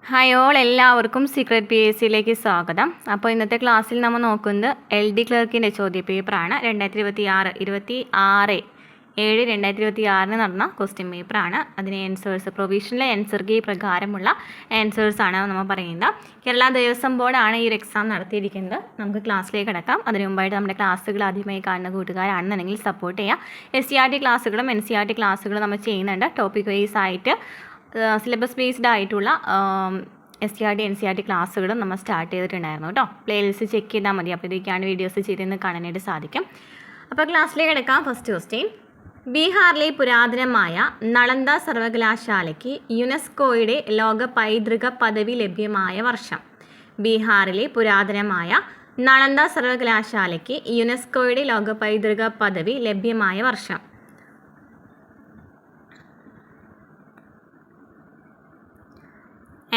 Hi all, എല്ലാവർക്കും secret P S സിയിലേക്ക് സ്വാഗതം. അപ്പോൾ ഇന്നത്തെ ക്ലാസ്സിൽ നമ്മൾ നോക്കുന്നത് LD ക്ലർക്കിൻ്റെ ചോദ്യപേപ്പറാണ്. 2026 നടന്ന ക്വസ്റ്റ്യൻ പേപ്പറാണ്. അതിന് ആൻസേഴ്സ് പ്രൊവിഷണൽ ആൻസർ കീ പ്രകാരമുള്ള ആൻസേഴ്സാണ് നമ്മൾ പറയുന്നത്. കേരള ദേവസ്വം ബോർഡാണ് ഈ ഒരു എക്സാം നടത്തിയിരിക്കുന്നത്. നമുക്ക് ക്ലാസ്സിലേക്ക് കിടക്കാം. അതിന് മുമ്പായിട്ട് നമ്മുടെ ക്ലാസ്സുകൾ ആദ്യമായി കാണുന്ന കൂട്ടുകാരാണെന്നുണ്ടെങ്കിൽ സപ്പോർട്ട് ചെയ്യാം. SCRT ക്ലാസ്സുകളും NCERT ക്ലാസ്സുകളും നമ്മൾ ചെയ്യുന്നുണ്ട്. ടോപ്പിക് വൈസ് ആയിട്ട് സിലബസ് ബേസ്ഡ് ആയിട്ടുള്ള SCRT NCERT ക്ലാസ്സുകളും നമ്മൾ സ്റ്റാർട്ട് ചെയ്തിട്ടുണ്ടായിരുന്നു കേട്ടോ. പ്ലേലിസ്റ്റ് ചെക്ക് ചെയ്താൽ മതി. അപ്പോൾ ഇതൊക്കെയാണ് വീഡിയോസ് ചെയ്തെന്ന് കാണാനായിട്ട് സാധിക്കും. അപ്പോൾ ക്ലാസ്സിലേക്ക് എടുക്കാം. ഫസ്റ്റ് ക്വസ്റ്റ്യൻ, ബീഹാറിലെ പുരാതനമായ നളന്ദ സർവകലാശാലയ്ക്ക് യുനെസ്കോയുടെ ലോക പൈതൃക പദവി ലഭ്യമായ വർഷം. ബീഹാറിലെ പുരാതനമായ നളന്ദ സർവകലാശാലയ്ക്ക് യുനെസ്കോയുടെ ലോക പൈതൃക പദവി ലഭ്യമായ വർഷം.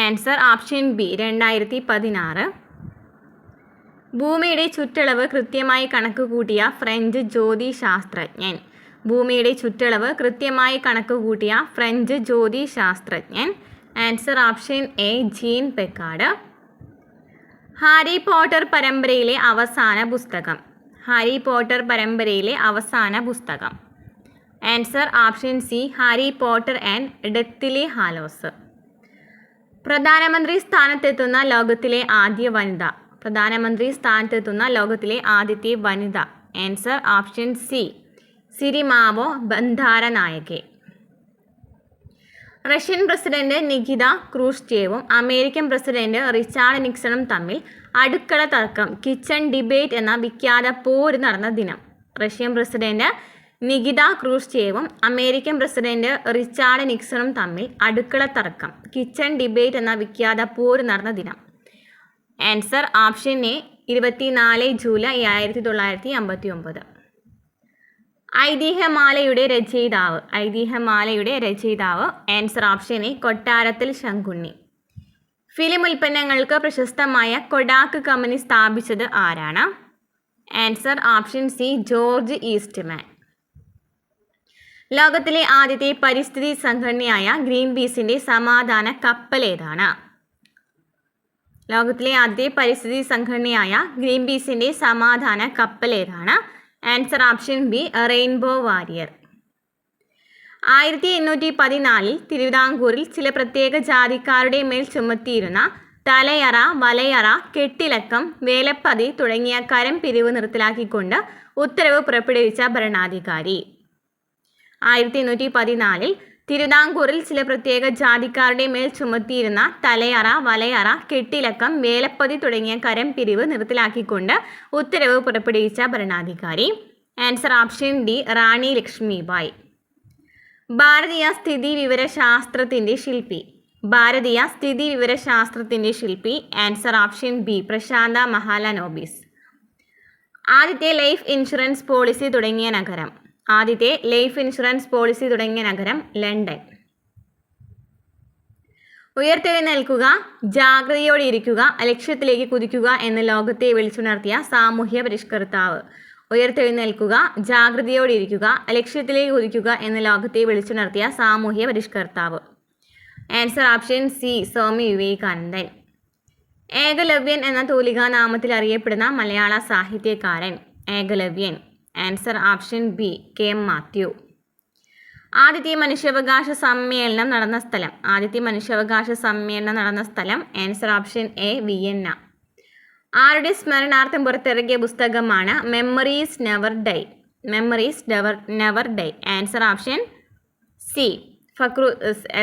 Answer option B 2016. ഭൂമിയുടെ ചുറ്റളവ് കൃത്യമായി കണക്കുകൂട്ടിയ ഫ്രഞ്ച് ജ്യോതിശാസ്ത്രജ്ഞൻ. ഭൂമിയുടെ ചുറ്റളവ് കൃത്യമായി കണക്കുകൂട്ടിയ ഫ്രഞ്ച് ജ്യോതിശാസ്ത്രജ്ഞൻ. Answer option A Jean Picard. Harry Potter പരമ്പരയിലെ അവസാന പുസ്തകം. ഹാരി പോട്ടർ പരമ്പരയിലെ അവസാന പുസ്തകം. Answer option C Harry Potter and Deathly Hallows. പ്രധാനമന്ത്രി സ്ഥാനത്തെത്തുന്ന ലോകത്തിലെ ആദ്യ വനിത. പ്രധാനമന്ത്രി സ്ഥാനത്തെത്തുന്ന ലോകത്തിലെ ആദ്യത്തെ വനിത. Answer option C Sirimavo Bandaranaike. Russian president Nikita ക്രൂഷ്ചേവും അമേരിക്കൻ പ്രസിഡന്റ് റിച്ചാർഡ് നിക്സണും തമ്മിൽ അടുക്കള തർക്കം, കിച്ചൺ ഡിബേറ്റ് എന്ന വിഖ്യാത പോര് നടന്ന ദിനം. റഷ്യൻ പ്രസിഡന്റ് നികിത ക്രൂഷ്ചേവും അമേരിക്കൻ പ്രസിഡന്റ് റിച്ചാർഡ് നിക്സണും തമ്മിൽ അടുക്കള തർക്കം, കിച്ചൺ ഡിബേറ്റ് എന്ന വിഖ്യാത പോര് നടന്ന ദിനം. Answer option A 24 July 1959. ഐതിഹ്യമാലയുടെ രചയിതാവ്. ഐതിഹ്യമാലയുടെ രചയിതാവ്. ആൻസർ ഓപ്ഷൻ എ കൊട്ടാരത്തിൽ ശങ്കുണ്ണി. ഫിലിം ഉൽപ്പന്നങ്ങൾക്ക് പ്രശസ്തമായ കൊഡാക്ക് കമ്പനി സ്ഥാപിച്ചത് ആരാണ്? Answer option C George Eastman. ലോകത്തിലെ ആദ്യത്തെ പരിസ്ഥിതി സംഘടനയായ ഗ്രീൻ പീസിൻ്റെ സമാധാന കപ്പൽ ഏതാണ്? ലോകത്തിലെ ആദ്യത്തെ പരിസ്ഥിതി സംഘടനയായ ഗ്രീൻ പീസിൻ്റെ സമാധാന കപ്പൽ ഏതാണ്? Answer option B rainbow warrior. 1814 തിരുവിതാംകൂറിൽ ചില പ്രത്യേക ജാതിക്കാരുടെ മേൽ ചുമത്തിയിരുന്ന തലയറ, വലയറ, കെട്ടിലക്കം, വേലപ്പതി തുടങ്ങിയ കരം പിരിവ് നിർത്തലാക്കിക്കൊണ്ട് ഉത്തരവ് പുറപ്പെടുവിച്ച ഭരണാധികാരി. 1814 തിരുവിതാംകൂറിൽ ചില പ്രത്യേക ജാതിക്കാരുടെ മേൽ ചുമത്തിയിരുന്ന തലയറ, വലയറ, കെട്ടിലക്കം, വേലപ്പതി തുടങ്ങിയ കരം പിരിവ് നിർത്തലാക്കിക്കൊണ്ട് ഉത്തരവ് പുറപ്പെടുവിച്ച ഭരണാധികാരി. ആൻസർ ഓപ്ഷൻ ഡി റാണി ലക്ഷ്മിബായി. ഭാരതീയ സ്ഥിതി വിവരശാസ്ത്രത്തിൻ്റെ ശില്പി. ഭാരതീയ സ്ഥിതി വിവരശാസ്ത്രത്തിൻ്റെ ശില്പി. ആൻസർ ഓപ്ഷൻ ബി പ്രശാന്ത മഹാലനോബിസ്. ആദ്യത്തെ ലൈഫ് ഇൻഷുറൻസ് പോളിസി തുടങ്ങിയ നഗരം. ആദ്യത്തെ ലൈഫ് ഇൻഷുറൻസ് പോളിസി തുടങ്ങിയ നഗരം ലണ്ടൻ. ഉയർത്തെഴുന്നേൽക്കുക, ജാഗ്രതയോടെ ഇരിക്കുക, ലക്ഷ്യത്തിലേക്ക് കുതിക്കുക എന്ന് ലോകത്തെ വിളിച്ചുണർത്തിയ സാമൂഹ്യ പരിഷ്കർത്താവ്. ഉയർത്തെഴുന്നേൽക്കുക, ജാഗ്രതയോടെ ഇരിക്കുക, ലക്ഷ്യത്തിലേക്ക് കുതിക്കുക എന്ന് ലോകത്തെ വിളിച്ചുണർത്തിയ സാമൂഹ്യ പരിഷ്കർത്താവ്. ആൻസർ ഓപ്ഷൻ സി സ്വാമി വിവേകാനന്ദൻ. ഏകലവ്യൻ എന്ന തൂലികാ നാമത്തിൽ അറിയപ്പെടുന്ന മലയാള സാഹിത്യകാരൻ. Ekalavyan. Answer option B K M Mathew. ആദ്യത്തെ മനുഷ്യാവകാശ സമ്മേളനം നടന്ന സ്ഥലം. ആദ്യത്തെ മനുഷ്യാവകാശ സമ്മേളനം നടന്ന സ്ഥലം. Answer option A Vienna. ആരുടെ സ്മരണാർത്ഥം പുറത്തിറക്കിയ പുസ്തകമാണ് memories never dye? Memories never dye. Answer option C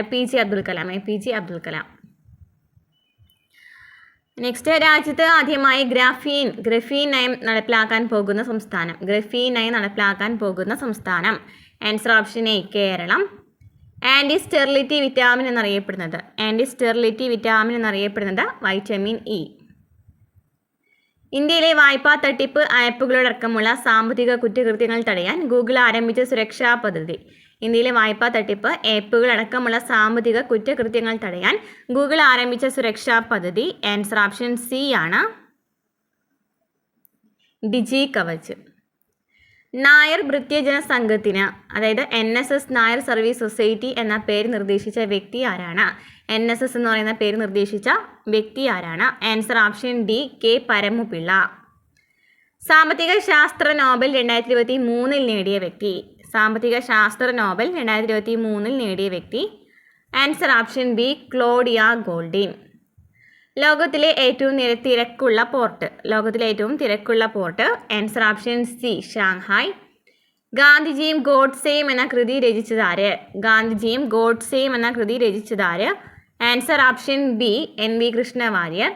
APJ Abdul Kalam. APJ Abdul Kalam. Next, രാജ്യത്ത് ആദ്യമായി ഗ്രഫീൻ നയം നടപ്പിലാക്കാൻ പോകുന്ന സംസ്ഥാനം. ഗ്രഫീൻ നയം നടപ്പിലാക്കാൻ പോകുന്ന സംസ്ഥാനം. Answer option A Keralam. Anti sterility vitamin എന്നറിയപ്പെടുന്നത്. ആൻറ്റി സ്റ്റെറിലിറ്റി വിറ്റാമിൻ എന്നറിയപ്പെടുന്നത് വൈറ്റമിൻ ഇ. ഇന്ത്യയിലെ വായ്പാ തട്ടിപ്പ് ആപ്പുകളടക്കമുള്ള സാമ്പത്തിക കുറ്റകൃത്യങ്ങൾ തടയാൻ ഗൂഗിൾ ആരംഭിച്ച സുരക്ഷാ പദ്ധതി. ഇന്ത്യയിലെ വായ്പാ തട്ടിപ്പ് ആപ്പുകളടക്കമുള്ള സാമ്പത്തിക കുറ്റകൃത്യങ്ങൾ തടയാൻ ഗൂഗിൾ ആരംഭിച്ച സുരക്ഷാ പദ്ധതി. ആൻസർ ഓപ്ഷൻ സി ആണ് ഡിജി കവച്. നായർ ഭൃത്യജന സംഘത്തിന്, അതായത് NSS നായർ സർവീസ് സൊസൈറ്റി എന്ന പേര് നിർദ്ദേശിച്ച വ്യക്തി ആരാണ്? NSS എന്ന് പറയുന്ന പേര് നിർദ്ദേശിച്ച വ്യക്തി ആരാണ്? Answer option D, K Paramupillai. സാമ്പത്തിക ശാസ്ത്ര നോബൽ 2023 നേടിയ വ്യക്തി. സാമ്പത്തിക ശാസ്ത്ര നോബൽ 2023 നേടിയ വ്യക്തി. Answer option B, Claudia Goldin. ലോകത്തിലെ ഏറ്റവും തിരക്കുള്ള പോർട്ട്. ലോകത്തിലെ ഏറ്റവും തിരക്കുള്ള port. Answer option C, Shanghai. ഗാന്ധിജിയും ഗോഡ്സെയും എന്ന കൃതി രചിച്ചതാര്? ഗാന്ധിജിയും ഗോഡ്സെയും എന്ന കൃതി രചിച്ചതാര്? Answer option B, NV Krishna Warrier.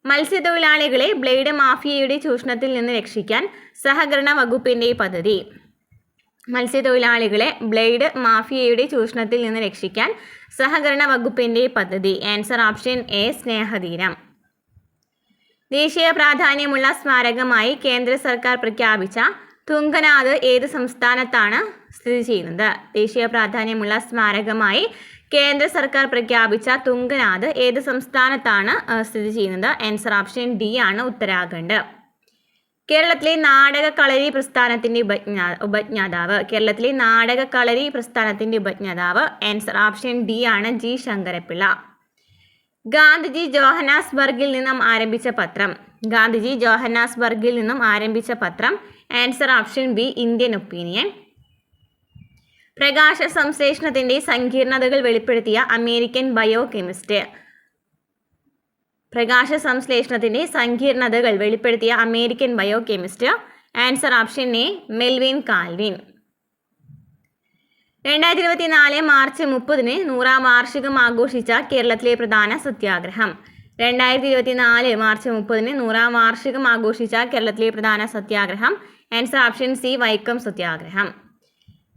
മത്സ്യത്തൊഴിലാളികളെ ബ്ലേഡ് മാഫിയയുടെ ചൂഷണത്തിൽ നിന്ന് രക്ഷിക്കാൻ സഹകരണ വകുപ്പിൻ്റെ പദ്ധതി. മത്സ്യത്തൊഴിലാളികളെ ബ്ലേഡ് മാഫിയയുടെ ചൂഷണത്തിൽ നിന്ന് രക്ഷിക്കാൻ സഹകരണ വകുപ്പിൻ്റെ പദ്ധതി. ആൻസർ ഓപ്ഷൻ എ, സ്നേഹതീരം. ദേശീയ പ്രാധാന്യമുള്ള സ്മാരകമായി കേന്ദ്ര സർക്കാർ പ്രഖ്യാപിച്ച തുംഗനാഥ് ഏത് സംസ്ഥാനത്താണ് സ്ഥിതി ചെയ്യുന്നത്? ദേശീയ പ്രാധാന്യമുള്ള സ്മാരകമായി കേന്ദ്ര സർക്കാർ പ്രഖ്യാപിച്ച തുംഗനാഥ് ഏത് സംസ്ഥാനത്താണ് സ്ഥിതി ചെയ്യുന്നത്? ആൻസർ ഓപ്ഷൻ ഡി ആണ്, ഉത്തരാഖണ്ഡ്. കേരളത്തിലെ നാടക കളരി പ്രസ്ഥാനത്തിൻ്റെ ഉപജ്ഞാതാവ്. കേരളത്തിലെ നാടക കളരി പ്രസ്ഥാനത്തിൻ്റെ ഉപജ്ഞാതാവ്. ആൻസർ ഓപ്ഷൻ ഡി ആണ്, ജി ശങ്കരപ്പിള്ള. ഗാന്ധിജി ജോഹന്നാസ്ബർഗിൽ നിന്നും ആരംഭിച്ച പത്രം. ഗാന്ധിജി ജോഹന്നാസ്ബർഗിൽ നിന്നും ആരംഭിച്ച പത്രം. Answer option B, Indian opinion. പ്രകാശ സംശ്ലേഷണത്തിൻ്റെ സങ്കീർണതകൾ വെളിപ്പെടുത്തിയ അമേരിക്കൻ ബയോ കെമിസ്റ്റ്. പ്രകാശ സംശ്ലേഷണത്തിൻ്റെ സങ്കീർണതകൾ വെളിപ്പെടുത്തിയ American biochemist. Answer option A, Melvin Calvin. 2024 March 30 100-ാം വാർഷികം ആഘോഷിച്ച കേരളത്തിലെ പ്രധാന സത്യാഗ്രഹം. 2024 മാർച്ച് 30 100-ാം വാർഷികം ആഘോഷിച്ച കേരളത്തിലെ പ്രധാന സത്യാഗ്രഹം. ആൻസർ ഓപ്ഷൻ സി, വൈക്കം സത്യാഗ്രഹം.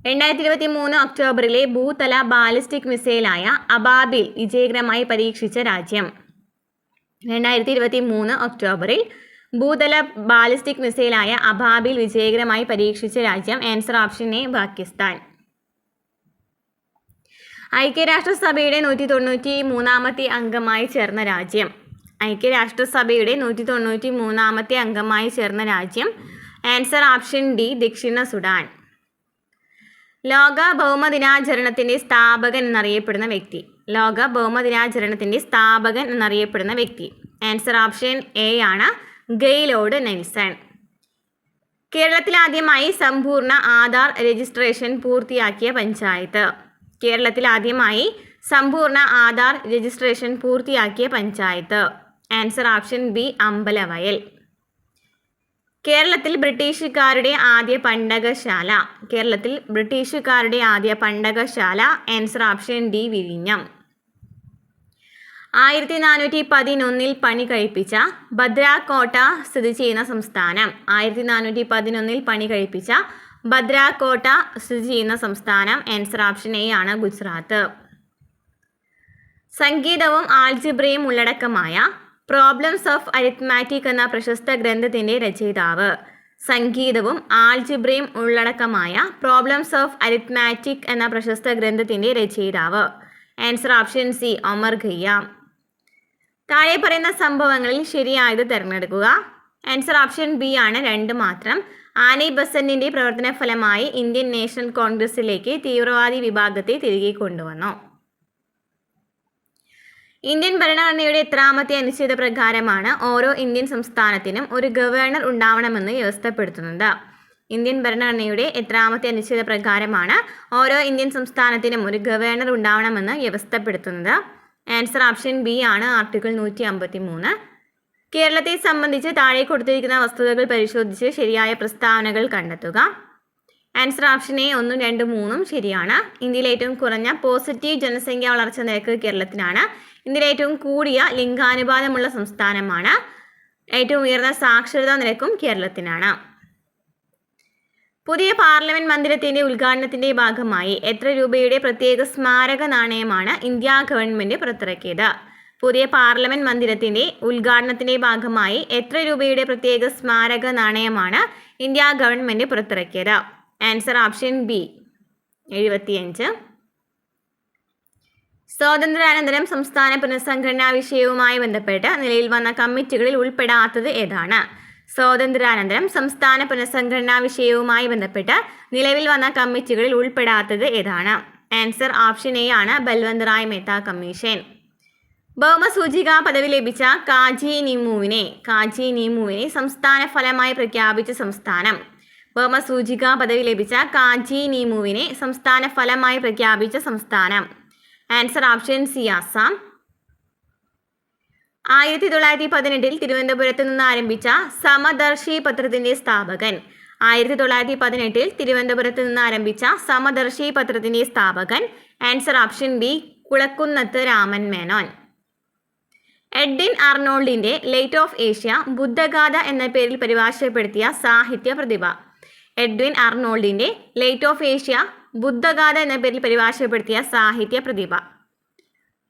2023 ഒക്ടോബറിലെ ഭൂതല ബാലിസ്റ്റിക് മിസൈലായ അബാബിൽ വിജയകരമായി പരീക്ഷിച്ച രാജ്യം. 2023 ഒക്ടോബറിൽ ഭൂതല ബാലിസ്റ്റിക് മിസൈലായ അബാബിൽ വിജയകരമായി പരീക്ഷിച്ച രാജ്യം. Answer option A, Pakistan. ഐക്യരാഷ്ട്രസഭയുടെ 193-ാമത്തെ അംഗമായി ചേർന്ന രാജ്യം. ഐക്യരാഷ്ട്രസഭയുടെ 193-ാമത്തെ അംഗമായി ചേർന്ന രാജ്യം. ആൻസർ ഓപ്ഷൻ ഡി, ദക്ഷിണ സുഡാൻ. ലോക ഭൗമദിനാചരണത്തിൻ്റെ സ്ഥാപകൻ എന്നറിയപ്പെടുന്ന വ്യക്തി. ലോക ഭൗമദിനാചരണത്തിൻ്റെ സ്ഥാപകൻ എന്നറിയപ്പെടുന്ന വ്യക്തി. ആൻസർ ഓപ്ഷൻ എ ആണ്, ഗെയ്ലോഡ് നെൽസൺ. കേരളത്തിൽ ആദ്യമായി സമ്പൂർണ്ണ ആധാർ രജിസ്ട്രേഷൻ പൂർത്തിയാക്കിയ പഞ്ചായത്ത്. കേരളത്തിൽ ആദ്യമായി സമ്പൂർണ്ണ ആധാർ രജിസ്ട്രേഷൻ പൂർത്തിയാക്കിയ panchayat. Answer option B, Ambalavayal. കേരളത്തിൽ ബ്രിട്ടീഷുകാരുടെ ആദ്യ പണ്ടകശാല. കേരളത്തിൽ ബ്രിട്ടീഷുകാരുടെ ആദ്യ പണ്ടകശാല. ആൻസർ ഓപ്ഷൻ ഡി, വിഴിഞ്ഞം. 1411 പണി കഴിപ്പിച്ച ഭദ്ര കോട്ട സ്ഥിതി ചെയ്യുന്ന സംസ്ഥാനം. 1411 പണി കഴിപ്പിച്ച ഭദ്ര കോട്ട സ്ഥിതി ചെയ്യുന്ന സംസ്ഥാനം. ആൻസർ ഓപ്ഷൻ എ ആണ്, ഗുജറാത്ത്. സംഗീതവും ആൽജിബ്രയും ഉള്ളടക്കമായ പ്രോബ്ലംസ് ഓഫ് അരിത്മാറ്റിക് എന്ന പ്രശസ്ത ഗ്രന്ഥത്തിൻ്റെ രചയിതാവ്. സംഗീതവും ആൽജിബ്രയും ഉള്ളടക്കമായ പ്രോബ്ലംസ് ഓഫ് അരിത്മാറ്റിക് എന്ന പ്രശസ്ത ഗ്രന്ഥത്തിൻ്റെ രചയിതാവ്. Answer option C, Omar Khayyam. താഴെ പറയുന്ന സംഭവങ്ങളിൽ ശരിയായത് തിരഞ്ഞെടുക്കുക. ആൻസർ ഓപ്ഷൻ ബി ആണ്, 2 മാത്രം. ആനി ബസന്റിൻ്റെ പ്രവർത്തന ഫലമായി ഇന്ത്യൻ നാഷണൽ കോൺഗ്രസിലേക്ക് തീവ്രവാദി വിഭാഗത്തെ തിരികെ കൊണ്ടുവന്നു. ഇന്ത്യൻ ഭരണഘടനയുടെ എത്രാമത്തെ അനുച്ഛേദ പ്രകാരമാണ് ഓരോ ഇന്ത്യൻ സംസ്ഥാനത്തിനും ഒരു ഗവർണർ ഉണ്ടാവണമെന്ന് വ്യവസ്ഥപ്പെടുത്തുന്നത്? ഇന്ത്യൻ ഭരണഘടനയുടെ എത്രാമത്തെ അനുച്ഛേദ പ്രകാരമാണ് ഓരോ ഇന്ത്യൻ സംസ്ഥാനത്തിനും ഒരു ഗവർണർ ഉണ്ടാവണമെന്ന് വ്യവസ്ഥപ്പെടുത്തുന്നത്? ആൻസർ ഓപ്ഷൻ ബി ആണ്, ആർട്ടിക്കിൾ 153. കേരളത്തെ സംബന്ധിച്ച് താഴെ കൊടുത്തിരിക്കുന്ന വസ്തുതകൾ പരിശോധിച്ച് ശരിയായ പ്രസ്താവനകൾ കണ്ടെത്തുക. ആൻസർ ഓപ്ഷൻ എ 1, 2, 3 ശരിയാണ്. ഇന്ത്യയിലെ ഏറ്റവും കുറഞ്ഞ പോസിറ്റീവ് ജനസംഖ്യാ വളർച്ചാ നിരക്ക് കേരളത്തിനാണ്. ഇന്ത്യയിലെ ഏറ്റവും കൂടിയ ലിംഗാനുപാതമുള്ള സംസ്ഥാനമാണ്. ഏറ്റവും ഉയർന്ന സാക്ഷരതാ നിരക്കും കേരളത്തിനാണ്. പുതിയ പാർലമെന്റ് മന്ദിരത്തിൻ്റെ ഉദ്ഘാടനത്തിൻ്റെ ഭാഗമായി എത്ര രൂപയുടെ പ്രത്യേക സ്മാരക നാണയമാണ് ഇന്ത്യ ഗവൺമെൻറ് പുറത്തിറക്കിയത്? പുതിയ പാർലമെന്റ് മന്ദിരത്തിൻ്റെ ഉദ്ഘാടനത്തിൻ്റെ ഭാഗമായി എത്ര രൂപയുടെ പ്രത്യേക സ്മാരക നാണയമാണ് ഇന്ത്യ ഗവൺമെൻറ് പുറത്തിറക്കിയത്? Answer option B 75. സ്വാതന്ത്ര്യാനന്തരം സംസ്ഥാന പുനഃസംഘടനാ വിഷയവുമായി ബന്ധപ്പെട്ട് നിലയിൽ വന്ന കമ്മിറ്റികളിൽ ഉൾപ്പെടാത്തത് ഏതാണ്? സ്വാതന്ത്ര്യാനന്തരം സംസ്ഥാന പുനഃസംഘടനാ വിഷയവുമായി ബന്ധപ്പെട്ട് നിലവിൽ വന്ന കമ്മിറ്റികളിൽ ഉൾപ്പെടാത്തത് ഏതാണ്? ആൻസർ ഓപ്ഷൻ എ ആണ് ബൽവന്ത് റായ് മേത്ത കമ്മീഷൻ. ഭൗമസൂചിക പദവി ലഭിച്ച കാജി നിമുവിനെ സംസ്ഥാന ഫലമായി പ്രഖ്യാപിച്ച സംസ്ഥാനം. ഭൗമസൂചിക പദവി ലഭിച്ച കാജി നിമുവിനെ സംസ്ഥാന ഫലമായി പ്രഖ്യാപിച്ച സംസ്ഥാനം. Answer option C Assam. 1918 തിരുവനന്തപുരത്ത് നിന്ന് ആരംഭിച്ച സമദർശി പത്രത്തിന്റെ സ്ഥാപകൻ. 1918 തിരുവനന്തപുരത്ത് നിന്ന് ആരംഭിച്ച സമദർശി പത്രത്തിന്റെ സ്ഥാപകൻ. Answer option B Kulakkunnathu Raman Menon. Edwin അർണോൾഡിന്റെ ലൈറ്റ് ഓഫ് ഏഷ്യ ബുദ്ധഗാഥ എന്ന പേരിൽ പരിഭാഷപ്പെടുത്തിയ സാഹിത്യ പ്രതിഭ. എഡ്വിൻ അർണോൾഡിന്റെ ലൈറ്റ് ഓഫ് ഏഷ്യ ബുദ്ധഗാഥ എന്ന പേരിൽ പരിഭാഷപ്പെടുത്തിയ സാഹിത്യ പ്രതിഭ.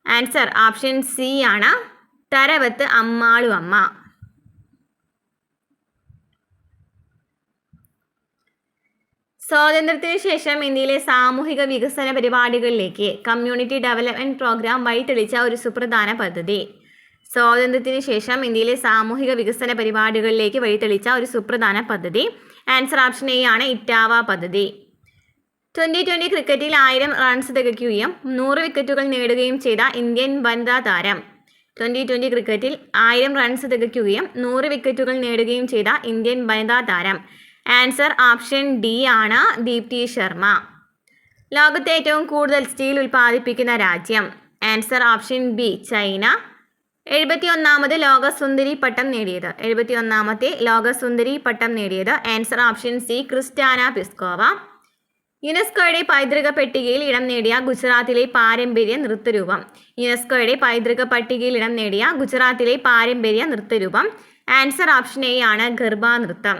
ആൻസർ ഓപ്ഷൻ സി ആണ് തരവത്ത് അമ്മാളു അമ്മ. സ്വാതന്ത്ര്യത്തിന് ശേഷം ഇന്ത്യയിലെ സാമൂഹിക വികസന പരിപാടികളിലേക്ക് കമ്മ്യൂണിറ്റി ഡെവലപ്മെന്റ് പ്രോഗ്രാം വഴിതെളിച്ച ഒരു സുപ്രധാന പദ്ധതി. സ്വാതന്ത്ര്യത്തിന് ശേഷം ഇന്ത്യയിലെ സാമൂഹിക വികസന പരിപാടികളിലേക്ക് വഴിതെളിച്ച ഒരു സുപ്രധാന പദ്ധതി. ആൻസർ ഓപ്ഷൻ എ ആണ് ഇറ്റാവ പദ്ധതി. 2020 ക്രിക്കറ്റിൽ 1000 റൺസ് തികയ്ക്കുകയും 100 വിക്കറ്റുകൾ നേടുകയും ചെയ്ത ഇന്ത്യൻ വനിതാ താരം. 2020 ക്രിക്കറ്റിൽ 1000 റൺസ് തികയ്ക്കുകയും 100 വിക്കറ്റുകൾ നേടുകയും ചെയ്ത ഇന്ത്യൻ വനിതാ താരം. ആൻസർ ഓപ്ഷൻ ഡി ആണ് ദീപ്തി ശർമ്മ. ലോകത്തെ ഏറ്റവും കൂടുതൽ സ്റ്റീൽ ഉൽപ്പാദിപ്പിക്കുന്ന രാജ്യം. Answer option B China. 71ാമത് ലോകസുന്ദരി പട്ടം നേടിയത്. 71ാമത്തെ ലോകസുന്ദരി പട്ടം നേടിയത്. Answer option C Krystyna Pyszkova. യുനെസ്കോയുടെ പൈതൃക പട്ടികയിൽ ഇടം നേടിയ ഗുജറാത്തിലെ പാരമ്പര്യ നൃത്തരൂപം. യുനെസ്കോയുടെ പൈതൃക പട്ടികയിൽ ഇടം നേടിയ ഗുജറാത്തിലെ പാരമ്പര്യ നൃത്തരൂപം. ആൻസർ ഓപ്ഷൻ എ ആണ് ഗർഭ നൃത്തം.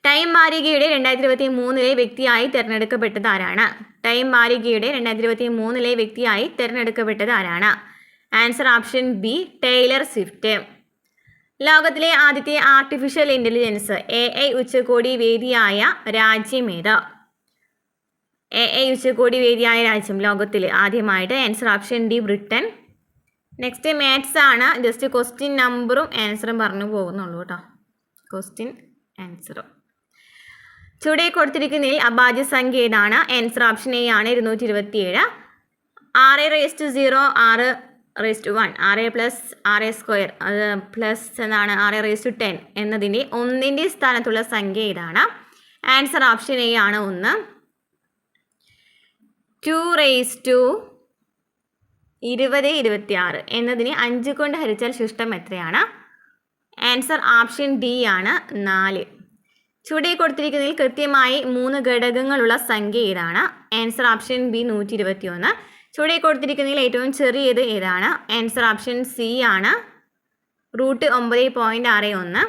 ടൈം വാരികയുടെ 2023 വ്യക്തിയായി തിരഞ്ഞെടുക്കപ്പെട്ടത് ആരാണ്? ടൈം വാരികയുടെ 2023 വ്യക്തിയായി തിരഞ്ഞെടുക്കപ്പെട്ടത് ആരാണ്? Answer option B Taylor Swift. ലോകത്തിലെ ആദ്യത്തെ ആർട്ടിഫിഷ്യൽ ഇൻ്റലിജൻസ് AI ഉച്ചകോടി വേദിയായ രാജ്യമേത്? AI ഉച്ചകോടി വേദിയായ രാജ്യം ലോകത്തിൽ ആദ്യമായിട്ട്. Answer option D Britain. Next maths ആണ്. ജസ്റ്റ് ക്വസ്റ്റ്യൻ നമ്പറും ആൻസറും പറഞ്ഞു പോകുന്നുള്ളൂ കേട്ടോ. ക്വസ്റ്റ്യൻ ആൻസറും ചുവടെ കൊടുത്തിരിക്കുന്നതിൽ അഭാജ്യ സംഖ്യ ഏതാണ്? ആൻസർ ഓപ്ഷൻ എ ആണ് 227. 6⁻0 6⁻1 6+6² അത് പ്ലസ് എന്നാണ് 6⁻10 എന്നതിൻ്റെ 1ൻ്റെ സ്ഥാനത്തുള്ള സംഖ്യ ഏതാണ്? ആൻസർ ഓപ്ഷൻ എ ആണ് 1. 2⁻2026 എന്നതിനെ 5 കൊണ്ട് ഹരിച്ചാൽ ശിഷ്ടം എത്രയാണ്? ആൻസർ ഓപ്ഷൻ ഡി ആണ് 4. ചുവടെ കൊടുത്തിരിക്കുന്നതിൽ കൃത്യമായി 3 ഘടകങ്ങളുള്ള സംഖ്യ ഏതാണ്? Answer option B 121. ചുവടെ കൊടുത്തിരിക്കുന്നതിൽ ഏറ്റവും ചെറിയത് ഏതാണ്? ആൻസർ ഓപ്ഷൻ സി ആണ് √9.61.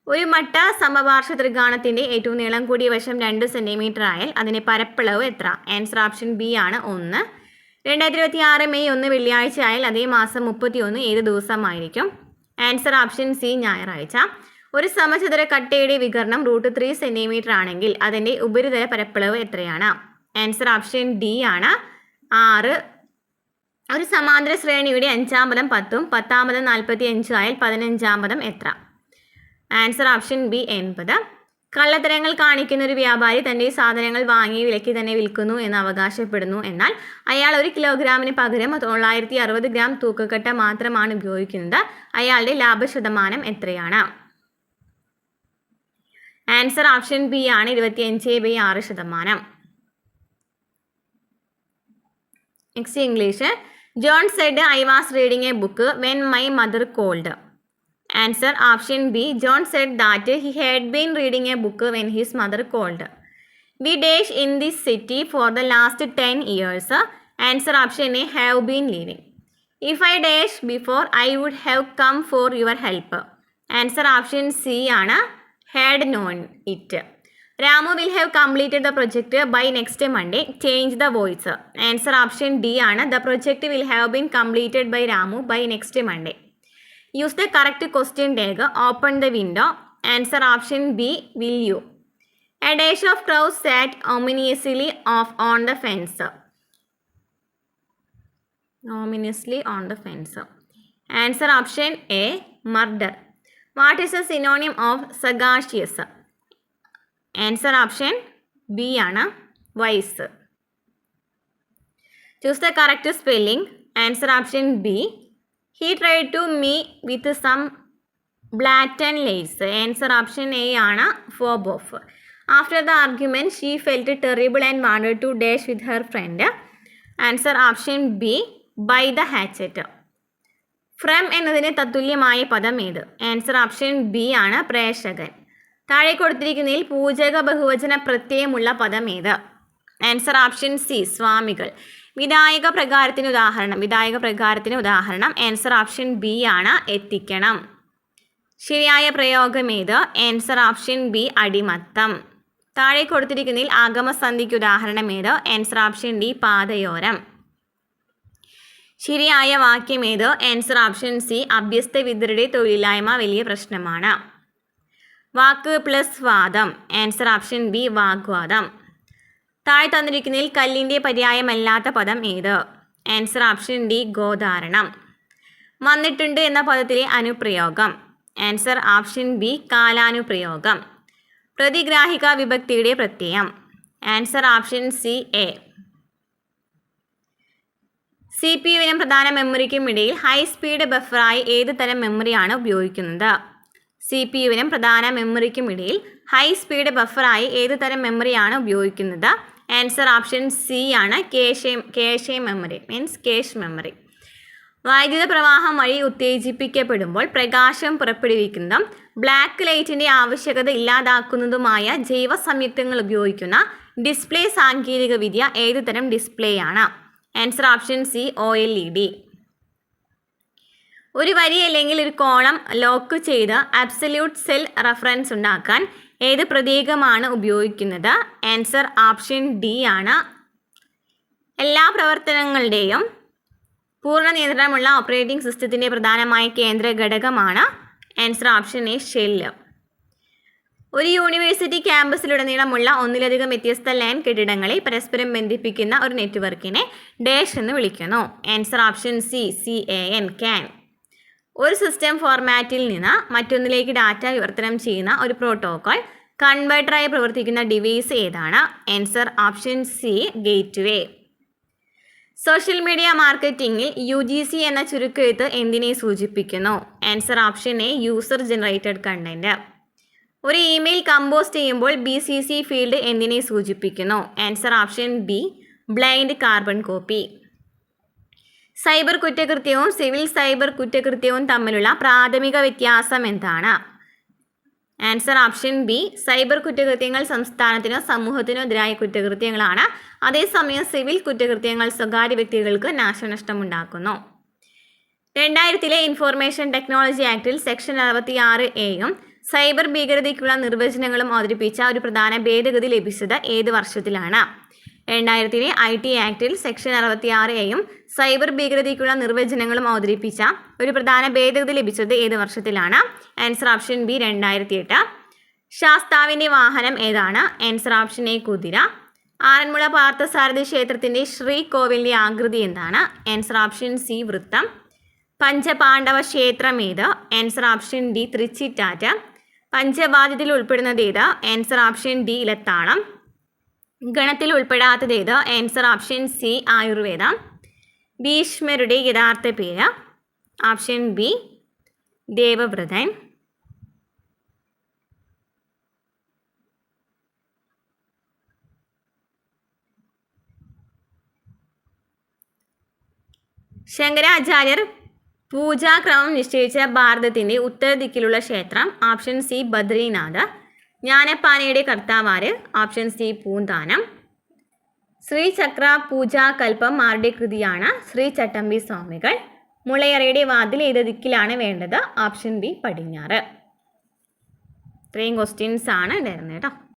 ഒരു മട്ട സമപാർശ്വ ത്രികോണത്തിൻ്റെ ഏറ്റവും നീളം കൂടിയ വശം 2 സെൻറ്റിമീറ്റർ ആയാൽ അതിൻ്റെ പരപ്പളവ് എത്ര? ആൻസർ ഓപ്ഷൻ ബി ആണ് 1. 2026 മെയ് 1 വെള്ളിയാഴ്ച ആയാൽ അതേ മാസം 31 ഏത് ദിവസമായിരിക്കും? ആൻസർ ഓപ്ഷൻ സി ഞായറാഴ്ച. ഒരു സമചതുര കട്ടയുടെ വികരണം √3 സെൻറ്റിമീറ്റർ ആണെങ്കിൽ അതിൻ്റെ ഉപരിതല പരപ്പളവ് എത്രയാണ്? ആൻസർ ഓപ്ഷൻ ഡി ആണ് 6. ഒരു സമാന്തര ശ്രേണിയുടെ 5ാം പദം 10ഉം 10ാം പദം 45 ആയാൽ 15ാം പദം എത്ര? Answer option B 80. കള്ളത്തരങ്ങൾ കാണിക്കുന്ന ഒരു വ്യാപാരി തൻ്റെ സാധനങ്ങൾ വാങ്ങിയ വിലയ്ക്ക് തന്നെ വിൽക്കുന്നു എന്ന് അവകാശപ്പെടുന്നു. എന്നാൽ അയാൾ 1 കിലോഗ്രാമിന് പകരം 960 ഗ്രാം തൂക്കക്കട്ട മാത്രമാണ് ഉപയോഗിക്കുന്നത്. അയാളുടെ ലാഭശതമാനം എത്രയാണ്? ആൻസർ ഓപ്ഷൻ ബി ആണ് 25/6%. Next English. John said I was reading a book when my mother called. Answer option B John said that he had been reading a book when his mother called. We dash in this city for the last 10 years. Answer option A have been living. If I dash before I would have come for your help. Answer option C ആണ് had known it. Ramu will have completed the project by next Monday. Change the voice. Answer option D ആണ് the project will have been completed by Ramu by next Monday. Use the correct question tag. Open the window. Answer option B will you. A dash of crows sat ominously on the fence. Ominously on the fence. Answer option A murder. What is a synonym of sagacious? Answer option B ആണ്, wise. Choose the correct spelling. Answer option B. He tried to me with some blatant lies. Answer option A ആണ്, fob off. After the argument she felt terrible and wanted to dash with her friend. Answer option B, by the hatchet. From എന്നതിന് തത്തുല്യമായ പദം ഏത്? Answer option B ആണ്, പ്രേക്ഷകൻ. താഴെ കൊടുത്തിരിക്കുന്നതിൽ പൂജക ബഹുവചന പ്രത്യയമുള്ള പദം ഏത്? ആൻസർ ഓപ്ഷൻ സി, സ്വാമികൾ. വിധായക പ്രകാരത്തിന് ഉദാഹരണം ആൻസർ ഓപ്ഷൻ ബി ആണ്, എത്തിക്കണം. ശരിയായ പ്രയോഗം ഏത്? ആൻസർ ഓപ്ഷൻ ബി, അടിമത്തം. താഴെ കൊടുത്തിരിക്കുന്നതിൽ ആഗമസന്ധിക്ക് ഉദാഹരണം ഏത്? ആൻസർ ഓപ്ഷൻ ഡി, പാതയോരം. ശരിയായ വാക്യം ഏത്? ആൻസർ ഓപ്ഷൻ സി, അഭ്യസ്ത വിദ്യരുടെ തൊഴിലില്ലായ്മ വലിയ പ്രശ്നമാണ്. വാക്ക് പ്ലസ് വാദം. ആൻസർ ഓപ്ഷൻ ബി, വാഗ്വാദം. താഴെ തന്നിരിക്കുന്നതിൽ കല്ലിൻ്റെ പര്യായമല്ലാത്ത പദം ഏത്? ആൻസർ ഓപ്ഷൻ ഡി, ഗോധാരണം. വന്നിട്ടുണ്ട് എന്ന പദത്തിലെ അനുപ്രയോഗം. ആൻസർ ഓപ്ഷൻ ബി, കാലാനുപ്രയോഗം. പ്രതിഗ്രാഹിക വിഭക്തിയുടെ പ്രത്യയം. ആൻസർ ഓപ്ഷൻ സി, എ. CPU-വിനും പ്രധാന മെമ്മറിക്കും ഇടയിൽ ഹൈ സ്പീഡ് ബഫറായി ഏത് തരം മെമ്മറിയാണ് ഉപയോഗിക്കുന്നത്? CPU-വിനും പ്രധാന മെമ്മറിക്കും ഇടയിൽ ഹൈ സ്പീഡ് ബഫറായി ഏത് തരം മെമ്മറിയാണ് ഉപയോഗിക്കുന്നത്? ആൻസർ ഓപ്ഷൻ സി ആണ്, കേഷെ മെമ്മറി, മീൻസ് കേഷ് മെമ്മറി. വൈദ്യുത പ്രവാഹം വഴി ഉത്തേജിപ്പിക്കപ്പെടുമ്പോൾ പ്രകാശം പുറപ്പെടുവിക്കുന്നതും ബ്ലാക്ക് ലൈറ്റിൻ്റെ ആവശ്യകത ഇല്ലാതാക്കുന്നതുമായ ജൈവ സംയുക്തങ്ങൾ ഉപയോഗിക്കുന്ന ഡിസ്പ്ലേ സാങ്കേതിക വിദ്യ ഏത് തരം ഡിസ്പ്ലേ ആണ്? Answer option C, OLED. ഒരു വരി അല്ലെങ്കിൽ ഒരു കോളം ലോക്ക് ചെയ്ത് അബ്സല്യൂട്ട് സെൽ റെഫറൻസ് ഉണ്ടാക്കാൻ ഏത് പ്രതീകമാണ് ഉപയോഗിക്കുന്നത്? ആൻസർ ഓപ്ഷൻ ഡി ആണ്. എല്ലാ പ്രവർത്തനങ്ങളുടെയും പൂർണ്ണ നിയന്ത്രണമുള്ള ഓപ്പറേറ്റിംഗ് സിസ്റ്റത്തിൻ്റെ പ്രധാനമായ കേന്ദ്ര ഘടകമാണ്. Answer option A, shell. ഒരു യൂണിവേഴ്സിറ്റി ക്യാമ്പസിലുടനീളമുള്ള ഒന്നിലധികം വ്യത്യസ്ത ലാൻ കെട്ടിടങ്ങളെ പരസ്പരം ബന്ധിപ്പിക്കുന്ന ഒരു നെറ്റ്വർക്കിനെ ഡാഷ് എന്ന് വിളിക്കുന്നു. Answer option C, CAN, CAN. ഒരു സിസ്റ്റം ഫോർമാറ്റിൽ നിന്ന് മറ്റൊന്നിലേക്ക് ഡാറ്റ വിവർത്തനം ചെയ്യുന്ന ഒരു പ്രോട്ടോകോൾ കൺവേർട്ടറായി പ്രവർത്തിക്കുന്ന ഡിവൈസ് ഏതാണ്? Answer option C, gateway. Social media മാർക്കറ്റിംഗിൽ UGC എന്ന ചുരുക്കെഴുത്ത് എന്തിനെ സൂചിപ്പിക്കുന്നു? Answer option A, user generated content. ഒരു ഇമെയിൽ കമ്പോസ് ചെയ്യുമ്പോൾ BCC ഫീൽഡ് എന്തിനെ സൂചിപ്പിക്കുന്നു? Answer option B, blind carbon copy. Cyber കുറ്റകൃത്യവും സിവിൽ സൈബർ കുറ്റകൃത്യവും തമ്മിലുള്ള പ്രാഥമിക വ്യത്യാസം എന്താണ്? ആൻസർ ഓപ്ഷൻ ബി, സൈബർ കുറ്റകൃത്യങ്ങൾ സംസ്ഥാനത്തിനോ സമൂഹത്തിനോ എതിരായ കുറ്റകൃത്യങ്ങളാണ്. അതേസമയം സിവിൽ കുറ്റകൃത്യങ്ങൾ സ്വകാര്യ വ്യക്തികൾക്ക് നാശനഷ്ടമുണ്ടാക്കുന്നു. 2000 ഇൻഫോർമേഷൻ ടെക്നോളജി ആക്ടിൽ സെക്ഷൻ 66A സൈബർ ഭീകരതയ്ക്കുള്ള നിർവചനങ്ങളും അവതരിപ്പിച്ച ഒരു പ്രധാന ഭേദഗതി ലഭിച്ചത് ഏത് വർഷത്തിലാണ്? 2000 IT ആക്ടിൽ സെക്ഷൻ 66A സൈബർ ഭീകരതയ്ക്കുള്ള നിർവചനങ്ങളും അവതരിപ്പിച്ച ഒരു പ്രധാന ഭേദഗതി ലഭിച്ചത് ഏത് വർഷത്തിലാണ്? Answer option B, 2008. ശാസ്താവിൻ്റെ വാഹനം ഏതാണ്? ആൻസർ ഓപ്ഷൻ എ, കുതിര. ആറന്മുള പാർത്ഥസാരഥി ക്ഷേത്രത്തിൻ്റെ ശ്രീകോവിലിൻ്റെ ആകൃതി എന്താണ്? ആൻസർ ഓപ്ഷൻ സി, വൃത്തം. പഞ്ചപാണ്ഡവ ക്ഷേത്രം ഏത്? Answer option D, Thrichittatt. പഞ്ചവാദ്യത്തിൽ ഉൾപ്പെടുന്നത് ഏത്? ആൻസർ ഓപ്ഷൻ ഡി, ഇലത്താളം. ഗണത്തിൽ ഉൾപ്പെടാത്തത് ഏത്? ആൻസർ ഓപ്ഷൻ സി, ആയുർവേദം. ഭീഷ്മരുടെ യഥാർത്ഥ പേര്? Option B, Devavratan. ശങ്കരാചാര്യർ പൂജാക്രമം നിശ്ചയിച്ച ഭാരതത്തിൻ്റെ ഉത്തരദിക്കിലുള്ള ക്ഷേത്രം? Option C, Badrinath. ജ്ഞാനപ്പാനയുടെ കർത്താവാര്? Option C, Poonthanam. ശ്രീചക്ര പൂജാകൽപ്പം ആരുടെ കൃതിയാണ്? ശ്രീ ചട്ടമ്പി സ്വാമികൾ. മുളയറയുടെ വാതിൽ ഏത് ദിക്കിലാണ് വേണ്ടത്? ഓപ്ഷൻ ബി, പടിഞ്ഞാറ്. ഇത്രയും ക്വസ്റ്റ്യൻസ് ആണ് ഉണ്ടായിരുന്നത് കേട്ടോ.